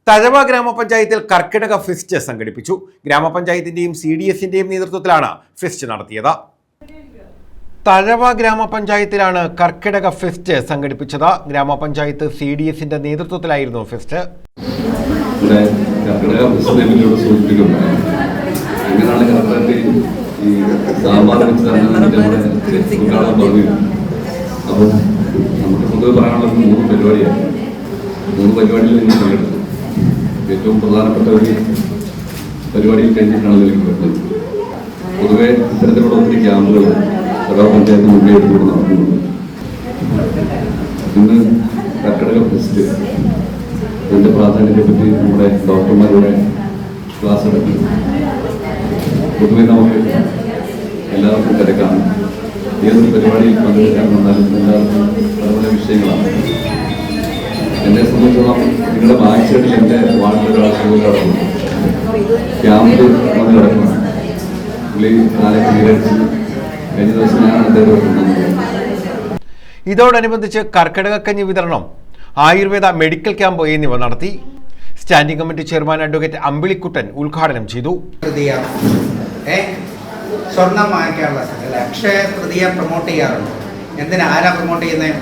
തഴവ ഗ്രാമപഞ്ചായത്തിൽ കർക്കിടക ഫെസ്റ്റ് സംഘടിപ്പിച്ചു. ഗ്രാമപഞ്ചായത്തിന്റെയും CDSന്റെയും നേതൃത്വത്തിലാണ് ഫെസ്റ്റ് നടത്തിയത്. തഴവ ഗ്രാമപഞ്ചായത്തിലാണ് കർക്കിടക ഫെസ്റ്റ് സംഘടിപ്പിച്ചത്. ഗ്രാമപഞ്ചായത്ത് CDSന്റെ നേതൃത്വത്തിലായിരുന്നു ഫെസ്റ്റ്. ഏറ്റവും പ്രധാനപ്പെട്ട ഒരു പരിപാടിയിൽ കഴിഞ്ഞിട്ടാണ് ഇതിലേക്ക് വരുന്നത്. പൊതുവെ ഇത്തരത്തിലുള്ള ഒത്തിരി ക്യാമ്പുകൾ ഓരോ പഞ്ചായത്ത് മുന്നേ എടുത്തുകൊണ്ട് നടക്കുന്നുണ്ട്. ഇന്ന് കർക്കിടക ഫെസ്റ്റ് ഇതിൻ്റെ പ്രാധാന്യത്തെപ്പറ്റി നമ്മുടെ ഡോക്ടർമാരുടെ ക്ലാസ് എടുക്കും. പൊതുവെ നമുക്ക് എല്ലാവർക്കും തിരക്കാണ്. ഏതൊരു പരിപാടിയിൽ പങ്കെടുക്കാൻ വന്നാലും എല്ലാവർക്കും പല പല വിഷയങ്ങളാണ്. എന്നെ സംബന്ധിച്ചോളം നിങ്ങളുടെ ബാക്സൈഡിൽ എൻ്റെ വാർഡിലൊരാൾ നടക്കുന്നു, ക്യാമ്പിൽ വന്ന് കിടക്കുന്നു. പുള്ളി നാളെ പീരീഡ്സ് കഴിഞ്ഞ ദിവസം ഞാൻ അദ്ദേഹം. ഇതോടനുബന്ധിച്ച് കർക്കിടകക്കഞ്ഞി വിതരണം, ആയുർവേദ മെഡിക്കൽ ക്യാമ്പ് എന്നിവ നടത്തി. Standing committee chairman advocate Ambilikuttan ഉദ്ഘാടനം ചെയ്തു. സ്വർണം വാങ്ങിക്കാനുള്ള അക്ഷയ തൃതീയ പ്രൊമോട്ട് ചെയ്യാറുണ്ട്. എന്തിനാ, ആരാ പ്രൊമോട്ട് ചെയ്യുന്നത്?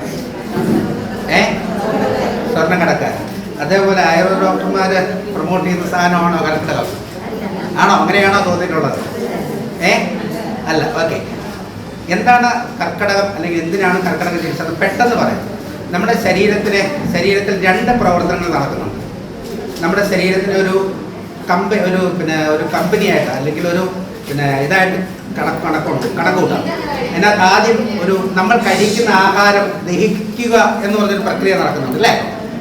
സ്വർണ്ണം കടക്കാൻ. അതേപോലെ ആയുർവേദ ഡോക്ടർമാർ പ്രൊമോട്ട് ചെയ്യുന്ന സാധനമാണോ കർക്കിടകം? ആണോ? അങ്ങനെയാണോ തോന്നിയിട്ടുള്ളത്? അല്ല. ഓക്കെ, എന്താണ് കർക്കിടകം അല്ലെങ്കിൽ എന്തിനാണ് കർക്കിടകം ചികിത്സ? അത് പെട്ടെന്ന് പറയാം. നമ്മുടെ ശരീരത്തിൽ രണ്ട് പ്രവർത്തനങ്ങൾ നടക്കുന്നുണ്ട്. നമ്മുടെ ശരീരത്തിന് ഒരു കമ്പനിയായിട്ട് അല്ലെങ്കിൽ ഒരു ഇതായിട്ട് കണക്കൂട്ടാം. അതിനകത്ത് ആദ്യം നമ്മൾ കഴിക്കുന്ന ആഹാരം ദഹിക്കുക എന്ന് പറഞ്ഞൊരു പ്രക്രിയ നടക്കുന്നുണ്ട് അല്ലേ?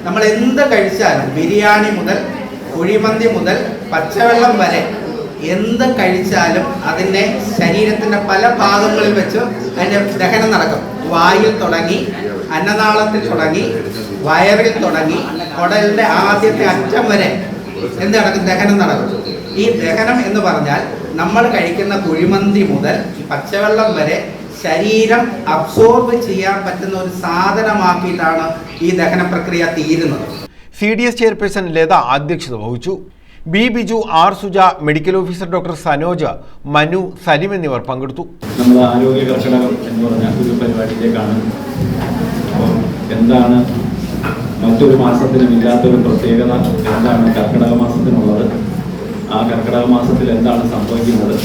നമ്മൾ എന്ത് കഴിച്ചാലും, ബിരിയാണി മുതൽ കുഴിമന്തി മുതൽ പച്ചവെള്ളം വരെ എന്ത് കഴിച്ചാലും അതിൻ്റെ ശരീരത്തിൻ്റെ പല ഭാഗങ്ങളിൽ വെച്ച് അതിൻ്റെ ദഹനം നടക്കും. വായിൽ തുടങ്ങി, അന്നനാളത്തിൽ തുടങ്ങി, വയറിൽ തുടങ്ങി, കുടലിൻ്റെ ആദ്യത്തെ അറ്റം വരെ എന്ത് നടക്കും? ദഹനം നടക്കും. ഈ ദഹനം എന്ന് പറഞ്ഞാൽ നമ്മൾ കഴിക്കുന്ന കുഴിമന്തി മുതൽ പച്ചവെള്ളം വരെ ശരീരം അബ്സോർബ് ചെയ്യാൻ പറ്റുന്ന ഒരു സാധനമാക്കിയിട്ടാണ് ഈ ദഹന പ്രക്രിയ തീരുന്നത്. CDS ചെയർപേഴ്സൺ ലത അധ്യക്ഷത വഹിച്ചു. B. Biju, R. Suja, medical officer doctor Sanoj, Manu, Salim എന്നിവർ പങ്കെടുത്തു. നമ്മുടെ ആരോഗ്യ കർക്കിടകം എന്ന് പറഞ്ഞ ഒരു പരിപാടിയിലേക്കാണ്. അപ്പം എന്താണ് മറ്റൊരു മാസത്തിനും ഇല്ലാത്തൊരു പ്രത്യേകത? എന്താണ് കർക്കിടക മാസത്തിനുള്ളത്? ആ കർക്കിടക മാസത്തിൽ എന്താണ് സംഭവിക്കുന്നത്?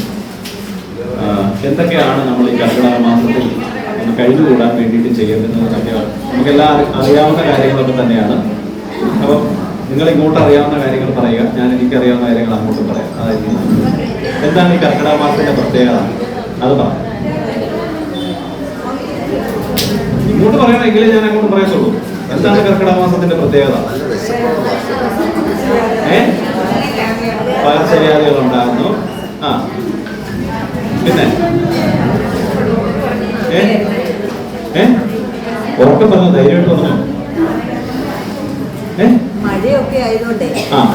എന്തൊക്കെയാണ് നമ്മൾ ഈ കർക്കിടക മാസത്തിൽ കഴിഞ്ഞുകൂടാൻ വേണ്ടിയിട്ട് ചെയ്യുന്നതൊക്കെ നമുക്കെല്ലാം അറിയാവുന്ന കാര്യങ്ങളൊക്കെ തന്നെയാണ്. അപ്പം നിങ്ങൾ ഇങ്ങോട്ട് അറിയാവുന്ന കാര്യങ്ങൾ പറയുക, ഞാൻ എനിക്കറിയാവുന്ന കാര്യങ്ങൾ അങ്ങോട്ട് പറയാം. അതായത് എന്താണ് ഈ കർക്കിടക മാസത്തിന്റെ പ്രത്യേകത? അത് പറയാം. ഇങ്ങോട്ട് പറയണമെങ്കിൽ ഞാൻ അങ്ങോട്ട് പറയത്തുള്ളൂ. എന്താണ് കർക്കിടക മാസത്തിന്റെ പ്രത്യേകത? പകർച്ചവ്യാധികൾ ഉണ്ടാകുന്നു. പിന്നെ ഉറക്കെ പറഞ്ഞു, ധൈര്യമായിട്ട് പറഞ്ഞു. മഴയൊക്കെ ആയതുകൊണ്ടേ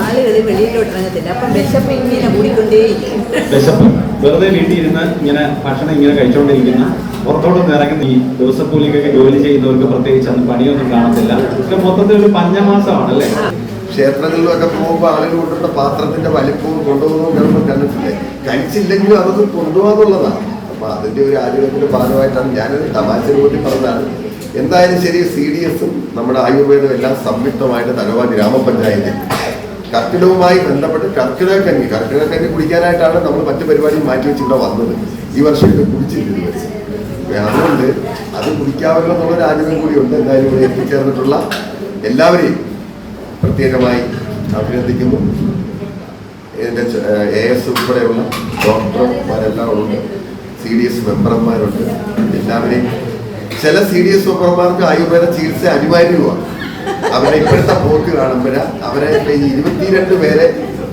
ആളുകൾ വെളിയിലോട്ട് ഇറങ്ങത്തില്ല. അപ്പം വിശപ്പ് ഇങ്ങനെ കൂടിക്കൊണ്ടേയിരിക്കും. വിശപ്പ് വെറുതെ വീട്ടിൽ ഇരുന്ന് ഇങ്ങനെ ഭക്ഷണം ഇങ്ങനെ കഴിച്ചുകൊണ്ടിരിക്കുന്ന, പുറത്തോട്ടൊന്നും ഇറങ്ങുന്ന ഈ ദിവസക്കൂലിക്കൊക്കെ ജോലി ചെയ്യുന്നവർക്ക് പ്രത്യേകിച്ച് അന്ന് പണിയൊന്നും കാണത്തില്ല. ഒക്കെ മൊത്തത്തിൽ ഒരു പഞ്ഞമാസമാണല്ലേ. ക്ഷേത്രങ്ങളിലൊക്കെ പോകുമ്പോൾ ആളുകൾ കൊണ്ടുള്ള പാത്രത്തിന്റെ വലിപ്പവും കൊണ്ടുപോകുന്നതും കണ്ടിട്ടില്ലേ? കഴിച്ചില്ലെങ്കിലും അതൊക്കെ കൊണ്ടുപോകാന്നുള്ളതാണ്. അപ്പൊ അതിന്റെ ഒരു ആരോഗ്യത്തിന്റെ ഭാഗമായിട്ടാണ് ഞാനൊരു തമാശ കൂട്ടി പറഞ്ഞതാണ്. എന്തായാലും ശരി, CDSും നമ്മുടെ ആയുർവേദം എല്ലാം സംയുക്തമായിട്ട് തഴവ ഗ്രാമപഞ്ചായത്തിൽ കർക്കിടകവുമായി ബന്ധപ്പെട്ട് കർക്കിടകക്കഞ്ഞി കുടിക്കാനായിട്ടാണ് നമ്മൾ മറ്റു പരിപാടി മാറ്റി വെച്ചിവിടെ വന്നത്. ഈ വർഷം ഇത് കുടിച്ചില്ല. അതുകൊണ്ട് അത് കുടിക്കാമല്ലോ എന്നുള്ളൊരു ആഗ്രഹം കൂടിയുണ്ട്. എന്തായാലും ഇവിടെ എത്തിച്ചേർന്നിട്ടുള്ള എല്ലാവരെയും പ്രത്യേകമായി അഭിനന്ദിക്കുന്നു. ഇതിൻ്റെ AS ഉൾപ്പെടെയുള്ള ഡോക്ടർമാരെല്ലാം ഉണ്ട്, CDS മെമ്പർമാരുണ്ട്. എല്ലാവരെയും ചില CDS മെമ്പർമാർക്ക് ആയുർവേദ ചികിത്സ അനിവാര്യമാണ്. അവരെ ഇപ്പോഴത്തെ പോക്ക് കാണുമ്പോൾ അവരെ 22 പേരെ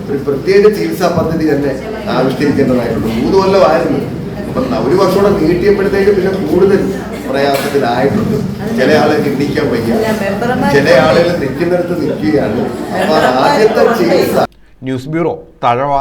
ഒരു പ്രത്യേക ചികിത്സാ പദ്ധതി തന്നെ ആവിഷ്കരിക്കേണ്ടതായിട്ടുണ്ട്. 3 കൊല്ലമായിരുന്നു. അപ്പം 1 വർഷം കൂടെ നീട്ടിയപ്പോഴത്തേക്ക് പിന്നെ കൂടുതൽ പ്രയാസത്തിലായിട്ടുണ്ട്. ചില ആളുകൾ എണ്ണിക്കാൻ വയ്യ, ചില ആളുകൾ നിൽക്കുന്നിടത്ത് നിൽക്കുകയാണ്. അപ്പൊ ആദ്യത്തെ ചികിത്സ. News bureau, Thazhava.